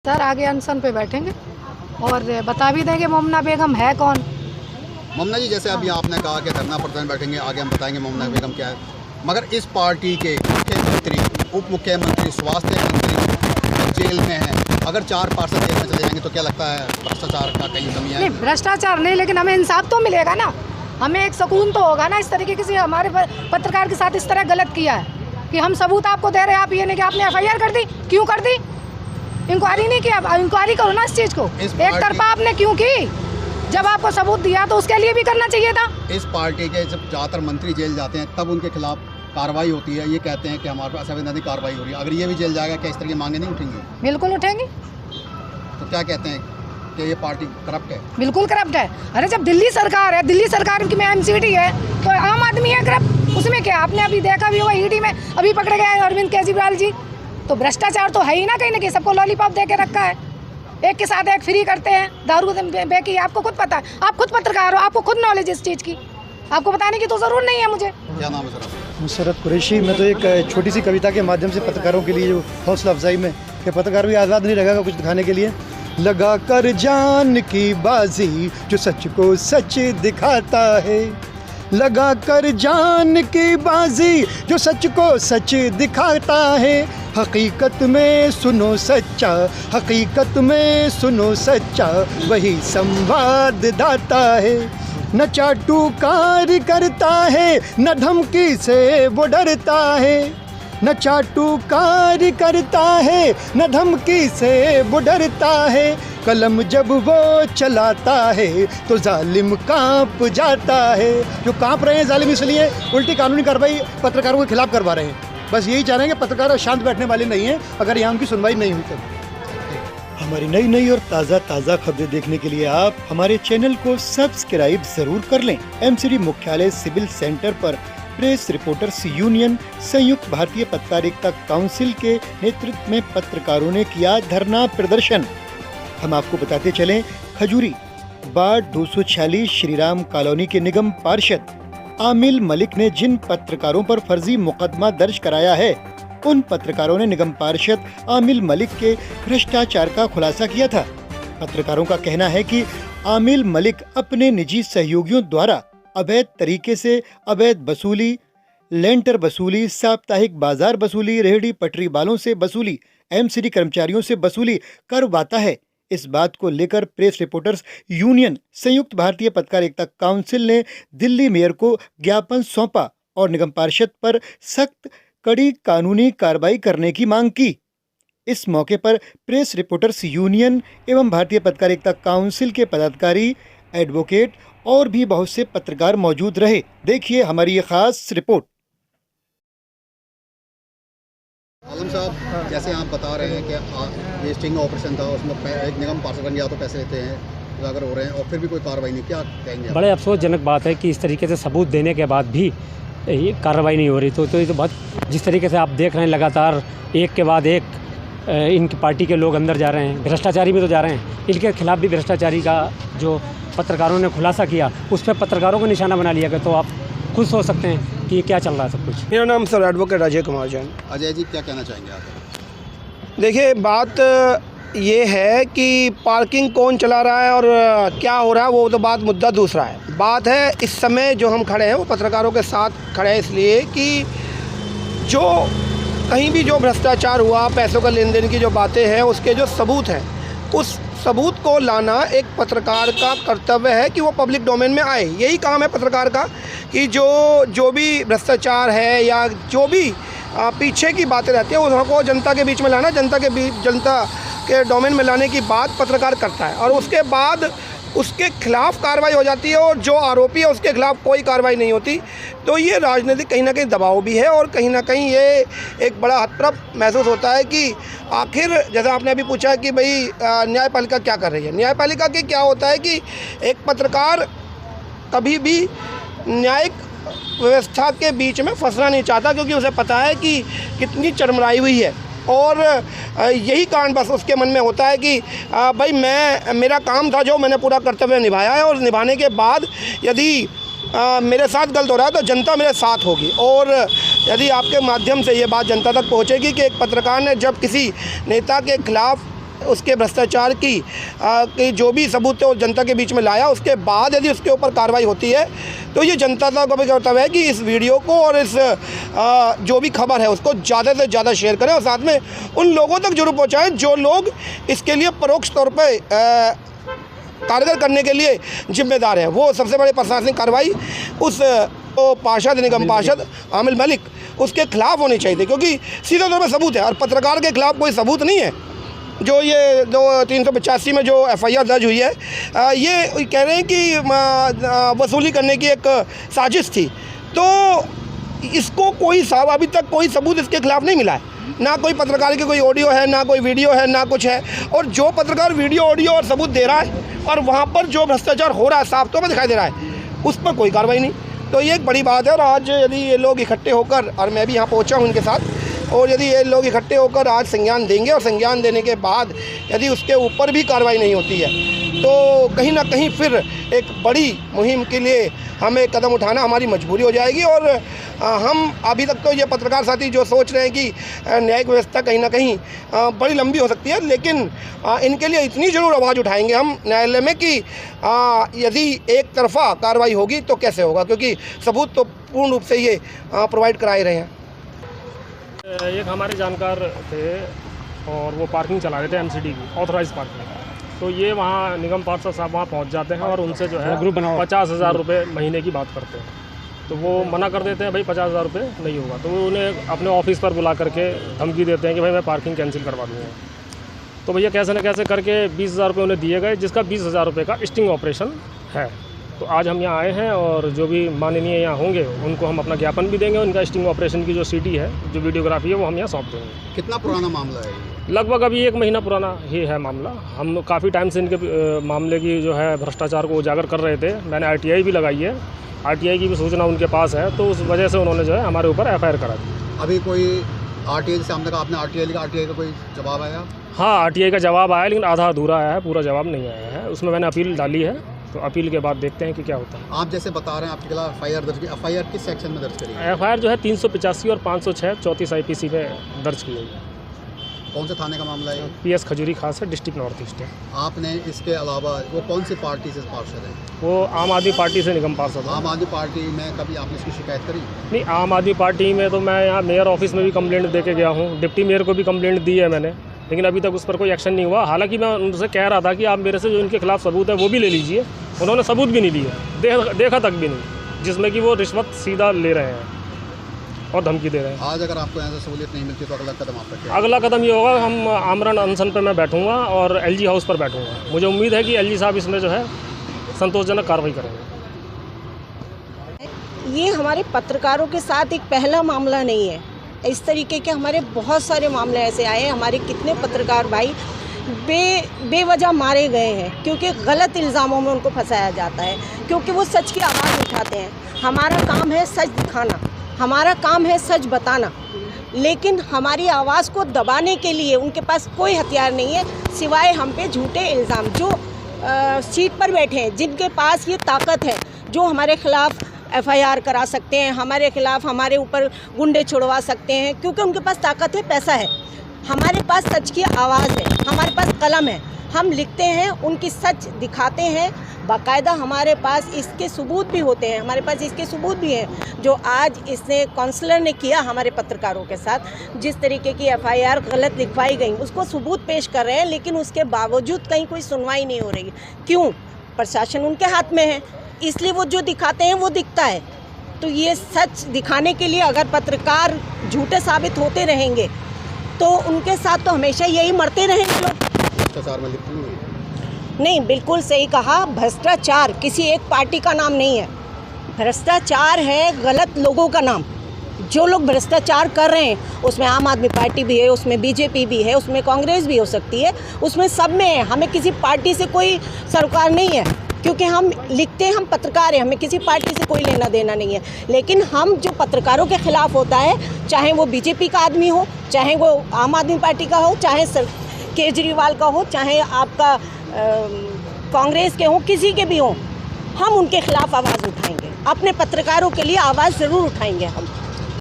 Sir आगे अनशन पे बैठेंगे और बता भी देंगे मोमना बेगम है कौन। मोमना जी, जैसे अभी आपने कहा कि धरना प्रदर्शन बैठेंगे, आगे हम बताएंगे मोमना बेगम क्या है, मगर इस पार्टी के मुख्यमंत्री, उप मुख्यमंत्री, स्वास्थ्य मंत्री जेल में हैं। अगर 4 पार्षद जेल में चले जाएंगे तो क्या लगता है भ्रष्टाचार का कहीं कमी है? नहीं, भ्रष्टाचार नहीं, लेकिन हमें इंसाफ तो मिलेगा ना, हमें एक सुकून तो होगा ना। इस तरीके से हमारे पत्रकार के साथ इस तरह गलत किया है कि हम सबूत आपको दे रहे हैं, आप ये नहीं कि आपने FIR कर दी। क्यों कर दी? इंक्वायरी नहीं किया, इंक्वायरी करो ना इस चीज़ को। एक तरफा आपने क्यों की? जब आपको सबूत दिया तो उसके लिए भी करना चाहिए था। इस पार्टी के जब ज़्यादातर मंत्री जेल जाते हैं तब उनके खिलाफ कार्रवाई होती है, ये कहते हैं कि हमारे पास असंवैधानिक कार्रवाई हो रही है। अगर ये भी जेल जाएगा क्या इस तरह की मांगे नहीं उठेंगी? बिल्कुल उठेंगी। तो क्या कहते हैं कि ये पार्टी करप्ट है? बिल्कुल करप्ट है। अरे जब दिल्ली सरकार है, दिल्ली सरकार की में MCD है तो आम आदमी है करप्ट, उसमें क्या? आपने अभी देखा भी होगा, ED में अभी पकड़े गए अरविंद केजरीवाल जी। तो भ्रष्टाचार तो है ही ना कहीं ना कहीं, सबको लॉलीपॉप दे के रखा है, एक के साथ एक फ्री करते हैं दारू बेकी। आपको खुद पता है, आप खुद पत्रकार हो, आपको खुद नॉलेज इस चीज़ की, आपको बताने की तो ज़रूर नहीं है मुझे। क्या नाम है सर? मुशर्रत कुरैशी। मैं तो एक छोटी सी कविता के माध्यम से पत्रकारों के लिए जो हौसला अफजाई में कि पत्रकार भी आज़ाद नहीं रहेगा कुछ दिखाने के लिए। लगा कर जान की बाजी जो सच को सच दिखाता है, लगा कर जान की बाजी जो सच को सच दिखाता है। हकीकत में सुनो सच्चा, हकीकत में सुनो सच्चा, वही संवाददाता है। न चाटुकार करता है, न धमकी से वो डरता है। न चाटुकार करता है, न धमकी से वो डरता है। कलम जब वो चलाता है तो जालिम कांप जाता है। जो कांप रहे हैं जालिम इसलिए उल्टी कानूनी कार्रवाई पत्रकारों के खिलाफ करवा रहे हैं। बस यही चाह रहे हैं कि पत्रकार शांत बैठने वाले नहीं हैं अगर यहाँ उनकी सुनवाई नहीं हुई तब। हमारी नई नई और ताज़ा खबरें देखने के लिए आप हमारे चैनल को सब्सक्राइब जरूर कर लें। MCD मुख्यालय सिविल सेंटर पर प्रेस रिपोर्टर्स यूनियन संयुक्त भारतीय पत्रकारिता काउंसिल के नेतृत्व में पत्रकारों ने किया धरना प्रदर्शन। हम आपको बताते चलें, खजूरी वार्ड 246 श्रीराम कॉलोनी के निगम पार्षद आमिल मलिक ने जिन पत्रकारों पर फर्जी मुकदमा दर्ज कराया है, उन पत्रकारों ने निगम पार्षद आमिल मलिक के भ्रष्टाचार का खुलासा किया था। पत्रकारों का कहना है कि आमिल मलिक अपने निजी सहयोगियों द्वारा अवैध तरीके से अवैध वसूली, लेंटर वसूली, साप्ताहिक बाजार वसूली, रेहड़ी पटरी वालों से वसूली, MCD कर्मचारियों से वसूली करवाता है। इस बात को लेकर प्रेस रिपोर्टर्स यूनियन संयुक्त भारतीय पत्रकारिता काउंसिल ने दिल्ली मेयर को ज्ञापन सौंपा और निगम पार्षद पर सख्त कड़ी कानूनी कार्रवाई करने की मांग की। इस मौके पर प्रेस रिपोर्टर्स यूनियन एवं भारतीय पत्रकारिता काउंसिल के पदाधिकारी, एडवोकेट और भी बहुत से पत्रकार मौजूद रहे। देखिए हमारी ये खास रिपोर्ट। आलम साहब, जैसे आप बता रहे हैं कि ये स्टिंग ऑपरेशन था, उसमें एक निगम पार्षद बन गया तो पैसे लेते हैं, उजागर हो रहे हैं और फिर भी कोई कार्रवाई नहीं, क्या कहेंगे? बड़े अफसोसजनक बात है कि इस तरीके से सबूत देने के बाद भी ये कार्रवाई नहीं हो रही। तो ये तो बहुत, जिस तरीके से आप देख रहे हैं लगातार एक के बाद एक इनकी पार्टी के लोग अंदर जा रहे हैं, भ्रष्टाचारी में तो जा रहे हैं, इनके खिलाफ भी भ्रष्टाचारी का जो पत्रकारों ने खुलासा किया उस पर पत्रकारों को निशाना बना लिया गया। तो आप खुद सोच सकते हैं कि क्या चल रहा है सब कुछ। मेरा नाम सर एडवोकेट अजय कुमार जैन। अजय जी, क्या कहना चाहेंगे आप? देखिए, बात ये है कि पार्किंग कौन चला रहा है और क्या हो रहा है वो तो बात मुद्दा दूसरा है। बात है इस समय जो हम खड़े हैं वो पत्रकारों के साथ खड़े हैं इसलिए कि जो कहीं भी जो भ्रष्टाचार हुआ, पैसों का लेन देन की जो बातें हैं, उसके जो सबूत हैं, उस सबूत को लाना एक पत्रकार का कर्तव्य है कि वो पब्लिक डोमेन में आए। यही काम है पत्रकार का कि जो भी भ्रष्टाचार है या जो भी पीछे की बातें रहती हैं उसको जनता के बीच में लाना, जनता के डोमेन में लाने की बात पत्रकार करता है और उसके बाद उसके खिलाफ कार्रवाई हो जाती है और जो आरोपी है उसके खिलाफ कोई कार्रवाई नहीं होती। तो ये राजनीतिक कहीं ना कहीं दबाव भी है और कहीं ना कहीं ये एक बड़ा हतप्रभ महसूस होता है कि आखिर, जैसा आपने अभी पूछा कि भाई न्यायपालिका क्या कर रही है, न्यायपालिका के क्या होता है कि एक पत्रकार कभी भी न्यायिक व्यवस्था के बीच में फंसना नहीं चाहता, क्योंकि उसे पता है कि कितनी चरमराई हुई है और यही कारण बस उसके मन में होता है कि भाई मेरा काम था जो मैंने पूरा कर्तव्य निभाया है और निभाने के बाद यदि मेरे साथ गलत हो रहा है तो जनता मेरे साथ होगी। और यदि आपके माध्यम से ये बात जनता तक पहुँचेगी कि एक पत्रकार ने जब किसी नेता के खिलाफ उसके भ्रष्टाचार की जो भी सबूत है वो जनता के बीच में लाया, उसके बाद यदि उसके ऊपर कार्रवाई होती है तो ये जनता का भी कर्तव्य है कि इस वीडियो को और इस जो भी खबर है उसको ज़्यादा से ज़्यादा शेयर करें और साथ में उन लोगों तक जरूर पहुँचाएँ जो लोग इसके लिए परोक्ष तौर पर कारगर करने के लिए जिम्मेदार है। वो सबसे बड़ी प्रशासनिक कार्रवाई उस पार्षद निगम पार्षद आमिर मलिक उसके खिलाफ होनी चाहिए थी, क्योंकि सीधे तौर पर सबूत है और पत्रकार के खिलाफ कोई सबूत नहीं है। जो ये 385 में जो FIR दर्ज हुई है ये कह रहे हैं कि वसूली करने की एक साजिश थी, तो इसको कोई अभी तक कोई सबूत इसके खिलाफ नहीं मिला है। ना कोई पत्रकार की कोई ऑडियो है, ना कोई वीडियो है, ना कुछ है। और जो पत्रकार वीडियो ऑडियो और सबूत दे रहा है और वहाँ पर जो भ्रष्टाचार हो रहा है साफ तौर पर दिखाई दे रहा है, उस पर कोई कार्रवाई नहीं। तो ये एक बड़ी बात है। और आज यदि ये लोग इकट्ठे होकर, और मैं भी यहाँ पहुँचा हूँ इनके साथ, और यदि ये लोग इकट्ठे होकर आज संज्ञान देंगे और संज्ञान देने के बाद यदि उसके ऊपर भी कार्रवाई नहीं होती है तो कहीं ना कहीं फिर एक बड़ी मुहिम के लिए हमें कदम उठाना हमारी मजबूरी हो जाएगी। और हम अभी तक तो ये पत्रकार साथी जो सोच रहे हैं कि न्यायिक व्यवस्था कहीं ना कहीं बड़ी लंबी हो सकती है, लेकिन इनके लिए इतनी ज़रूर आवाज़ उठाएंगे हम न्यायालय में कि यदि एक तरफा कार्रवाई होगी तो कैसे होगा, क्योंकि सबूत तो पूर्ण रूप से ये प्रोवाइड कराए रहे हैं। एक हमारे जानकार थे और वो पार्किंग चला रहे थे MCD की ऑथराइज पार्किंग। तो ये वहाँ निगम पार्षद साहब वहाँ पहुँच जाते हैं और उनसे जो है 50,000 रुपये महीने की बात करते हैं। तो वो मना कर देते हैं, भाई 50,000 रुपये नहीं होगा। तो वो उन्हें अपने ऑफिस पर बुला करके धमकी देते हैं कि भाई मैं पार्किंग कैंसिल करवा दूँगा। तो भैया कैसे न कैसे करके 20,000 रुपये उन्हें दिए गए, जिसका 20,000 रुपये का स्टिंग ऑपरेशन है। तो आज हम यहाँ आए हैं और जो भी माननीय यहाँ होंगे उनको हम अपना ज्ञापन भी देंगे। उनका स्टिंग ऑपरेशन की जो CD है, जो वीडियोग्राफी है, वो हम यहाँ सौंप देंगे। कितना पुराना मामला है? लगभग अभी 1 महीना पुराना ही है मामला। हम काफ़ी टाइम से इनके मामले की जो है भ्रष्टाचार को उजागर कर रहे थे। मैंने RTI भी लगाई है, RTI की भी सूचना उनके पास है, तो उस वजह से उन्होंने जो है हमारे ऊपर FIR करा दी। अभी कोई RTI से हमने कहा, आपने RTI लिखा, RTI का कोई जवाब आया? हाँ, RTI का जवाब आया, लेकिन आधा अधूरा आया है, पूरा जवाब नहीं आया है। उसमें मैंने अपील डाली है, तो अपील के बाद देखते हैं कि क्या होता है। आप जैसे बता रहे हैं आपके खिलाफ FIR दर्ज की, FIR किस सेक्शन में दर्ज करी है? FIR जो है 385 और 506 34 IPC में दर्ज की है। कौन से थाने का मामला है? PS खजूरी खास है, डिस्ट्रिक्ट नॉर्थ ईस्ट है। आपने इसके अलावा वो कौन सी पार्टी से पार्षद है? वो आम आदमी पार्टी से निगम पार्षद है। आम आदमी पार्टी में कभी आपने इसकी शिकायत करी? नहीं, आम आदमी पार्टी में तो मैं यहाँ मेयर ऑफिस में भी कंप्लेंट दे के गया हूँ, डिप्टी मेयर को भी कंप्लेंट दी है मैंने, लेकिन अभी तक उस पर कोई एक्शन नहीं हुआ। हालांकि मैं उनसे कह रहा था कि आप मेरे से जो इनके खिलाफ सबूत है वो भी ले लीजिए। उन्होंने सबूत भी नहीं लिए, देखा तक भी नहीं, जिसमें कि वो रिश्वत सीधा ले रहे हैं और धमकी दे रहे हैं। आज अगर आपको यहाँ से सहूलियत नहीं मिलती तो अगला कदम आपका क्या? अगला कदम ये होगा, हम आमरण अनशन पर मैं बैठूंगा और LG हाउस पर बैठूंगा। मुझे उम्मीद है कि LG साहब इसमें जो है संतोषजनक कार्रवाई करेंगे। ये हमारे पत्रकारों के साथ एक पहला मामला नहीं है। इस तरीके के हमारे बहुत सारे मामले ऐसे आए हैं। हमारे कितने पत्रकार भाई बेवजह मारे गए हैं क्योंकि गलत इल्ज़ामों में उनको फंसाया जाता है, क्योंकि वो सच की आवाज़ उठाते हैं। हमारा काम है सच दिखाना, हमारा काम है सच बताना, लेकिन हमारी आवाज़ को दबाने के लिए उनके पास कोई हथियार नहीं है सिवाय हम पे झूठे इल्ज़ाम। जो सीट पर बैठे हैं, जिनके पास ये ताकत है, जो हमारे खिलाफ FIR करा सकते हैं, हमारे खिलाफ हमारे ऊपर गुंडे छुड़वा सकते हैं, क्योंकि उनके पास ताकत है, पैसा है। हमारे पास सच की आवाज़ है, हमारे पास कलम है, हम लिखते हैं, उनकी सच दिखाते हैं। बाकायदा हमारे पास इसके सबूत भी होते हैं, हमारे पास इसके सबूत भी हैं। जो आज इसने काउंसलर ने किया हमारे पत्रकारों के साथ, जिस तरीके की FIR गलत लिखवाई गई, उसको सबूत पेश कर रहे हैं, लेकिन उसके बावजूद कहीं कोई सुनवाई नहीं हो रही। क्यों? प्रशासन उनके हाथ में है, इसलिए वो जो दिखाते हैं वो दिखता है। तो ये सच दिखाने के लिए अगर पत्रकार झूठे साबित होते रहेंगे तो उनके साथ तो हमेशा यही मरते रहेंगे लोग। भ्रष्टाचार में लिप्त नहीं, बिल्कुल सही कहा। भ्रष्टाचार किसी एक पार्टी का नाम नहीं है, भ्रष्टाचार है गलत लोगों का नाम। जो लोग भ्रष्टाचार कर रहे हैं उसमें आम आदमी पार्टी भी है, उसमें BJP भी है, उसमें कांग्रेस भी हो सकती है, उसमें सब में है। हमें किसी पार्टी से कोई सरोकार नहीं है, क्योंकि हम लिखते हैं, हम पत्रकार हैं, हमें किसी पार्टी से कोई लेना देना नहीं है। लेकिन हम जो पत्रकारों के खिलाफ होता है, चाहे वो BJP का आदमी हो, चाहे वो आम आदमी पार्टी का हो, चाहे केजरीवाल का हो, चाहे आपका कांग्रेस के हो, किसी के भी हो, हम उनके खिलाफ आवाज़ उठाएंगे। अपने पत्रकारों के लिए आवाज़ ज़रूर उठाएंगे हम।